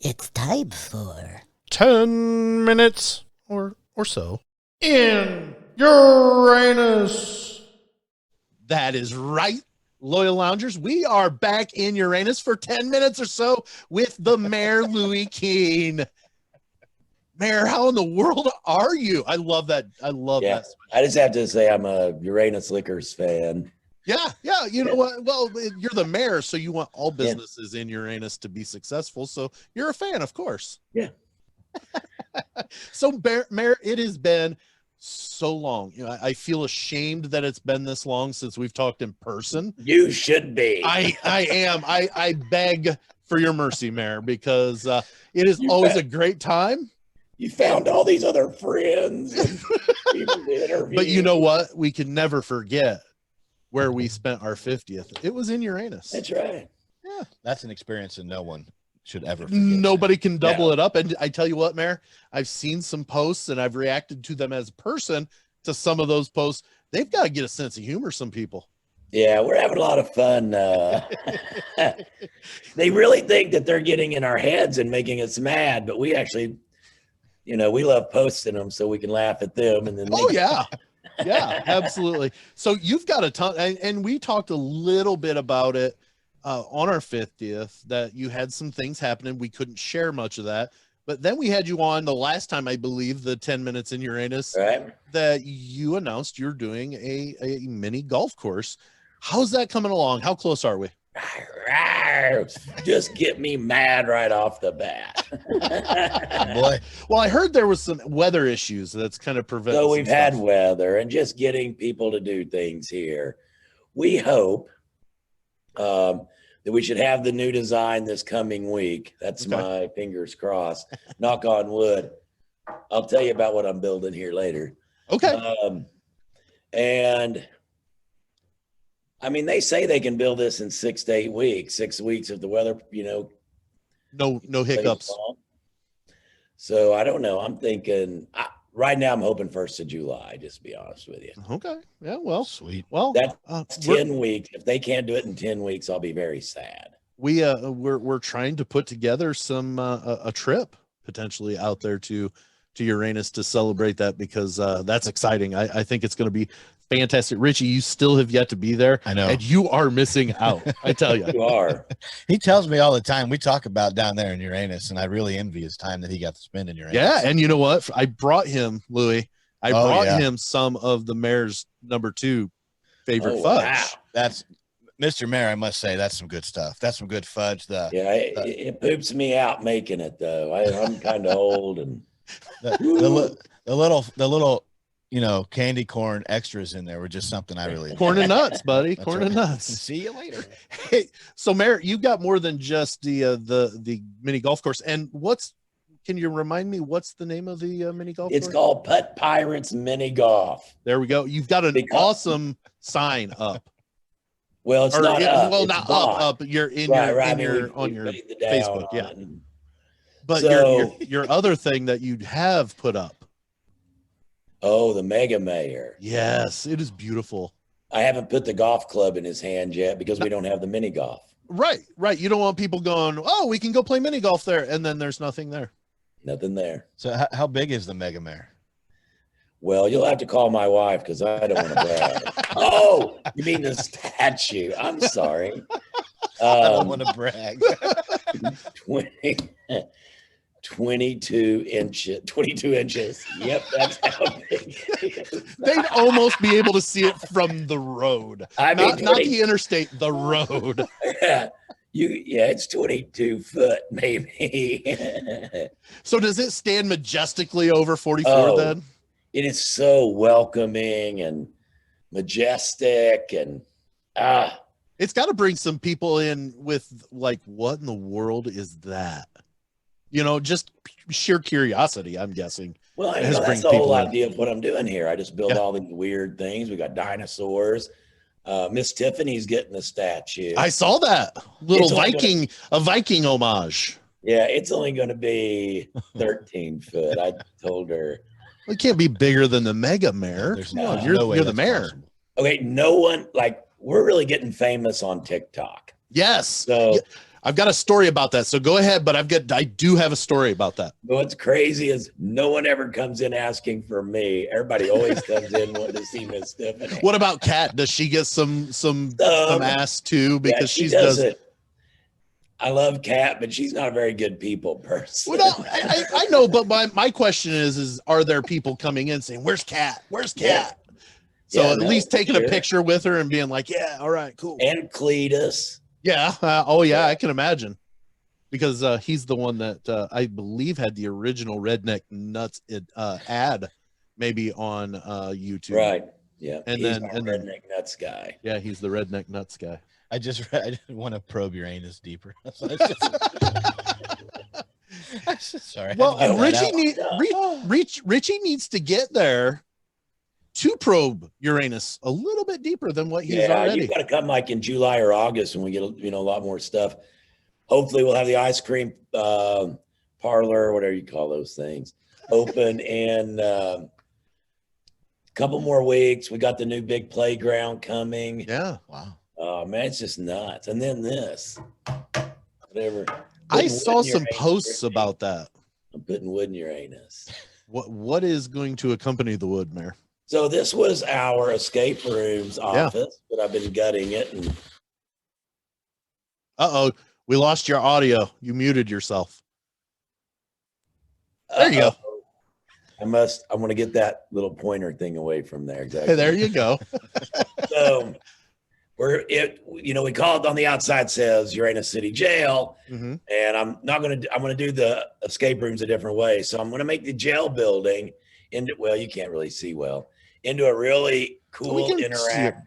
It's time for 10 minutes or so in Uranus. That is right, loyal loungers. We are back in Uranus for 10 minutes or so with the Mayor, Louie Keen. Mayor, how in the world are you? I love that. I love that. I just have to say I'm a Uranus Liquors fan. Yeah. You know what? Well, you're the mayor, so you want all businesses in Uranus to be successful. So you're a fan, of course. Yeah. So, Mayor, it has been so long. You know, I feel ashamed that it's been this long since we've talked in person. You should be. I am. I beg for your mercy, Mayor, because it is always a great time. You found all these other friends and people to interview. But you know what? We can never forget where we spent our 50th. It was in Uranus. That's right. Yeah. That's an experience that no one should ever forget. Nobody can double it up. And I tell you what, Mayor, I've seen some posts and I've reacted to them as a person to some of those posts. They've got to get a sense of humor, some people. Yeah, we're having a lot of fun. They really think that they're getting in our heads and making us mad, but we actually, you know, we love posting them so we can laugh at them. And then Yeah, absolutely. So you've got a ton, and we talked a little bit about it on our 50th, that you had some things happening. We couldn't share much of that, but then we had you on the last time, I believe, the 10 minutes in Uranus, right? That you announced you're doing a mini golf course. How's that coming along? How close are we? Just get me mad right off the bat. Boy. Well, I heard there was some weather issues that's kind of prevented. So we've had weather and just getting people to do things here. We hope that we should have the new design this coming week. That's my fingers crossed. Knock on wood. I'll tell you about what I'm building here later. Okay. And I mean, they say they can build this in 6 to 8 weeks, 6 weeks if the weather, you know. No hiccups. So I don't know. I'm thinking right now I'm hoping 1st of July, just to be honest with you. Okay. Yeah, well, sweet. Well, that's 10 weeks. If they can't do it in 10 weeks, I'll be very sad. We're trying to put together some a trip potentially out there to Uranus to celebrate that, because that's exciting. I think it's going to be fantastic. Richie, you still have yet to be there. I know. And you are missing out. I tell you. You are. He tells me all the time. We talk about down there in Uranus, and I really envy his time that he got to spend in Uranus. Yeah, and you know what? I brought him, Louie. I brought yeah. him some of the mayor's #2 favorite fudge. Wow. That's Mr. Mayor. I must say that's some good stuff. That's some good fudge. It poops me out making it though. I'm kind of old, and the little you know, candy corn extras in there were just something I really Corn and nuts, buddy. That's Corn right. and nuts. See you later. Hey, so Mayor, you got more than just the mini golf course. And can you remind me what's the name of the mini golf it's course? called Putt Pirates Mini Golf. There we go. You've got an awesome sign up. Well, it's not up. Well, it's not bought. up. You're in Right. on your laid the Facebook. down Yeah. on. But So- your other thing that you have put up. Oh, the Mega Mayor. Yes, it is beautiful. I haven't put the golf club in his hand yet because we don't have the mini golf. Right. You don't want people going, oh, we can go play mini golf there, and then there's nothing there. Nothing there. So how big is the Mega Mayor? Well, you'll have to call my wife because I don't want to brag. Oh, you mean the statue? I'm sorry. I don't want to brag. 22 inches. Yep, that's how big it is. They'd almost be able to see it from the road. I mean, not the interstate, the road. It's 22 foot, maybe. So does it stand majestically over 44 then? It is so welcoming and majestic, and it's got to bring some people in with like, what in the world is that? You know, just sheer curiosity, I'm guessing. Well, that's the whole idea of what I'm doing here. I just build all these weird things. We got dinosaurs. Miss Tiffany's getting a statue. I saw that little a Viking homage. Yeah, it's only going to be 13 foot. I told her. It can't be bigger than the Mega Mayor. You're the mayor. Possible. Okay, no one, we're really getting famous on TikTok. Yes. So I've got a story about that. So go ahead, but I do have a story about that. What's crazy is no one ever comes in asking for me. Everybody always comes in wanting to see Miss Stephanie. What about Kat? Does she get some ass too? Because she she does it. I love Kat, but she's not a very good people person. Well, no, I know, but my question is are there people coming in saying, "Where's Kat? Where's Kat?" Yeah. So Yeah, at least taking a picture with her and being like, "Yeah, all right, cool." And Cletus. Yeah. Oh yeah, I can imagine, because he's the one that I believe had the original Redneck Nuts ad, maybe on YouTube. Right. Yeah. And he's then our Redneck Nuts guy. Yeah, he's the Redneck Nuts guy. I just want to probe Uranus deeper. Sorry. Well, Richie needs to get there to probe Uranus a little bit deeper than what he's already. You've got to come like in July or August when we get a lot more stuff. Hopefully, we'll have the ice cream parlor, whatever you call those things, open in a couple more weeks. We got the new big playground coming. Yeah. Wow. Oh man, it's just nuts. And then this, whatever. I saw some posts about that. I'm putting wood in Uranus. What is going to accompany the wood, Mayor? So this was our escape room's office, but I've been gutting it. And we lost your audio. You muted yourself. There you go. I want to get that little pointer thing away from there. Exactly. Hey, there you go. So we call it on the outside says Uranus City Jail. Mm-hmm. And I'm going to do the escape rooms a different way. So I'm going to make the jail building into, well, you can't really see well, into a really cool interactive.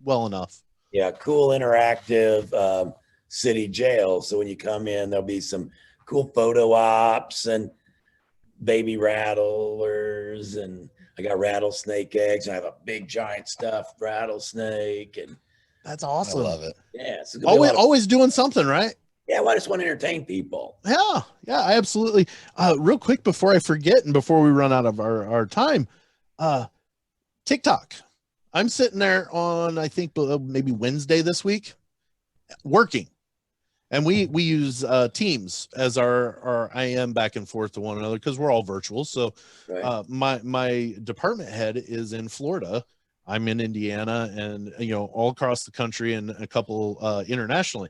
Well enough. Yeah. Cool interactive city jail. So when you come in, there'll be some cool photo ops and baby rattlers. And I got rattlesnake eggs. And I have a big giant stuffed rattlesnake. And that's awesome. I love it. Yeah. So always doing something, right? Yeah, well, I just want to entertain people. Yeah, I absolutely. Real quick before I forget and before we run out of our time, TikTok. I'm sitting there on, I think maybe Wednesday this week, working, and we use Teams as our IM back and forth to one another because we're all virtual. So Right. My department head is in Florida. I'm in Indiana, and all across the country and a couple internationally.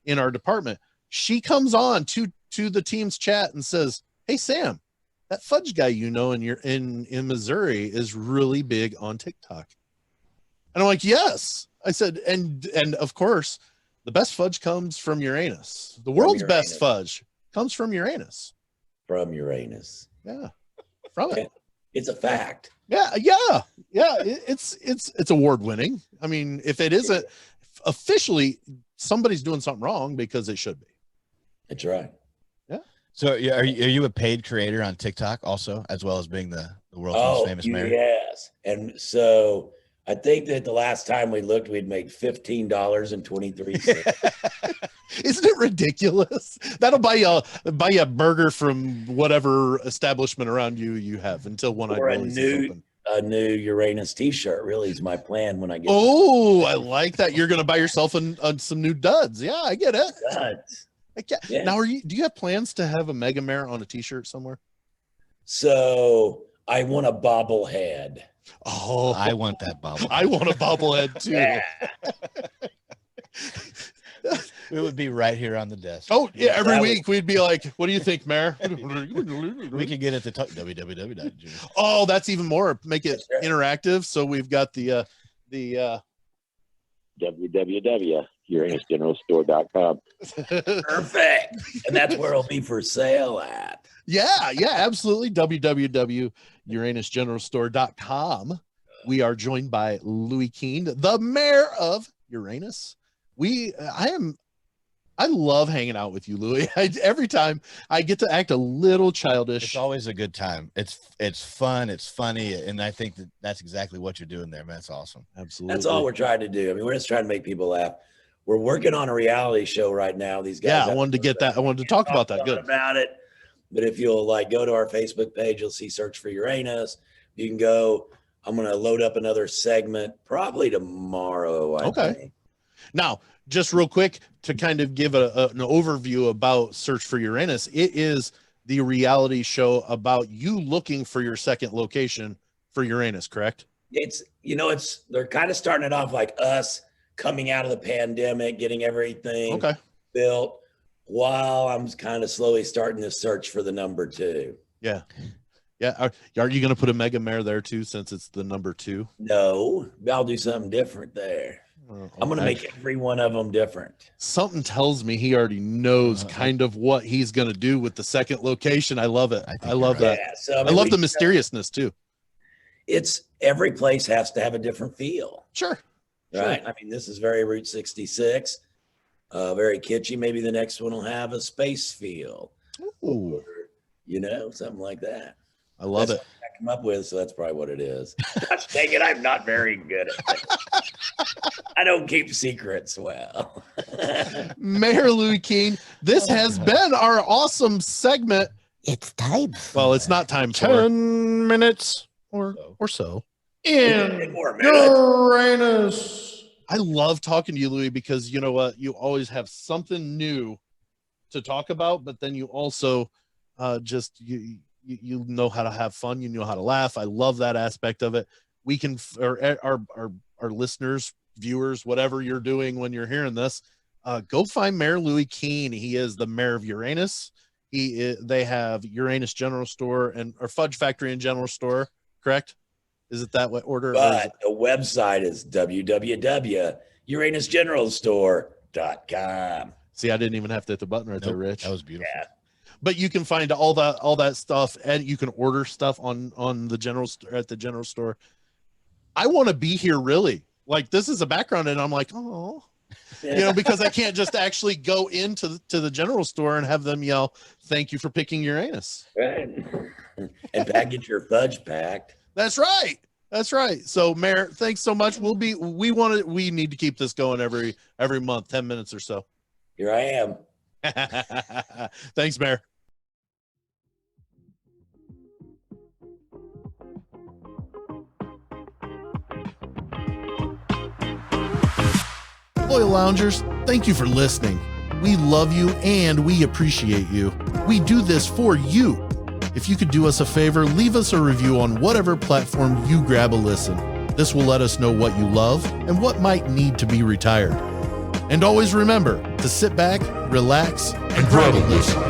In our department, she comes on to the Teams chat and says, "Hey Sam, that Fudge guy in Missouri is really big on TikTok." And I'm like, "Yes." I said, and of course, the best fudge comes from Uranus. The world's best fudge comes from Uranus. From Uranus. Yeah, from it. It's a fact. Yeah. It's award winning. I mean, if it isn't officially, somebody's doing something wrong because it should be. That's right. Yeah. So are you a paid creator on TikTok also, as well as being the world's most famous mayor? Yes. And so I think that the last time we looked, we'd made $15.23. Isn't it ridiculous? That'll buy you a burger from whatever establishment around you have until one or open. A new Uranus t-shirt really is my plan when I get I like that. You're gonna buy yourself some new duds. Yeah, I get it. duds. Yeah. Now do you have plans to have a Mega Mare on a t-shirt somewhere? So I want a bobblehead. Oh, I want that bubble. I want a bobblehead too. Yeah. It would be right here on the desk. Oh yeah, every week we'd be like, "What do you think, Mayor?" We could get it to www. Oh, that's even more. Make it interactive. So we've got the www.uranusgeneralstore.com. Perfect. And that's where it'll be for sale at. Yeah, absolutely. www.uranusgeneralstore.com. We are joined by Louie Keen, the Mayor of Uranus. I love hanging out with you, Louie. Every time I get to act a little childish. It's always a good time. It's fun. It's funny. And I think that's exactly what you're doing there, man. That's awesome. Absolutely. That's all we're trying to do. I mean, we're just trying to make people laugh. We're working on a reality show right now. These guys. Yeah, I wanted to get that. I wanted to talk about that. Good. About it. But if you'll go to our Facebook page, you'll see search for Uranus. You can go. I'm going to load up another segment probably tomorrow. I think. Now, just real quick to kind of give an overview about Search for Uranus, it is the reality show about you looking for your second location for Uranus, correct? It's, they're kind of starting it off like us coming out of the pandemic, getting everything built, while I'm kind of slowly starting to search for the number 2. Yeah. Are you going to put a Mega Mayor there too, since it's the number 2? No, I'll do something different there. I'm going to make every one of them different. Something tells me he already knows kind of what he's going to do with the second location. I love it. I love that. Yeah, so, I love the mysteriousness too. It's every place has to have a different feel. Sure. Right. I mean, this is very Route 66, very kitschy. Maybe the next one will have a space feel. Ooh. Or, something like that. I love that's it. What I come up with, so that's probably what it is. Gosh dang it, I'm not very good at it. I don't keep secrets well. Mayor Louie Keen, this has been our awesome segment. It's time for Well, it's not time for 10 minutes or so. In more minutes. Uranus. I love talking to you, Louie, because you know what? You always have something new to talk about, but then you also you know how to have fun. You know how to laugh. I love that aspect of it. We can, or our listeners, viewers, whatever you're doing when you're hearing this, go find Mayor Louie Keen. He is the Mayor of Uranus. They have Uranus General Store or Fudge Factory and General Store, correct? Is it that order? But the website is www.uranusgeneralstore.com. See, I didn't even have to hit the button right there, Rich. That was beautiful. Yeah. But you can find all that stuff, and you can order stuff on the general store at the general store. I want to be here, really. Like, this is a background, and I'm like, oh, because I can't just actually go into the general store and have them yell, "Thank you for picking Uranus." Right. And package your fudge packed. That's right. That's right. So, Mayor, thanks so much. We need to keep this going every month, 10 minutes or so. Here I am. Thanks, Mayor. Loyal Loungers, thank you for listening. We love you and we appreciate you. We do this for you. If you could do us a favor, leave us a review on whatever platform you grab a listen. This will let us know what you love and what might need to be retired. And always remember to sit back, relax, and grab a listen.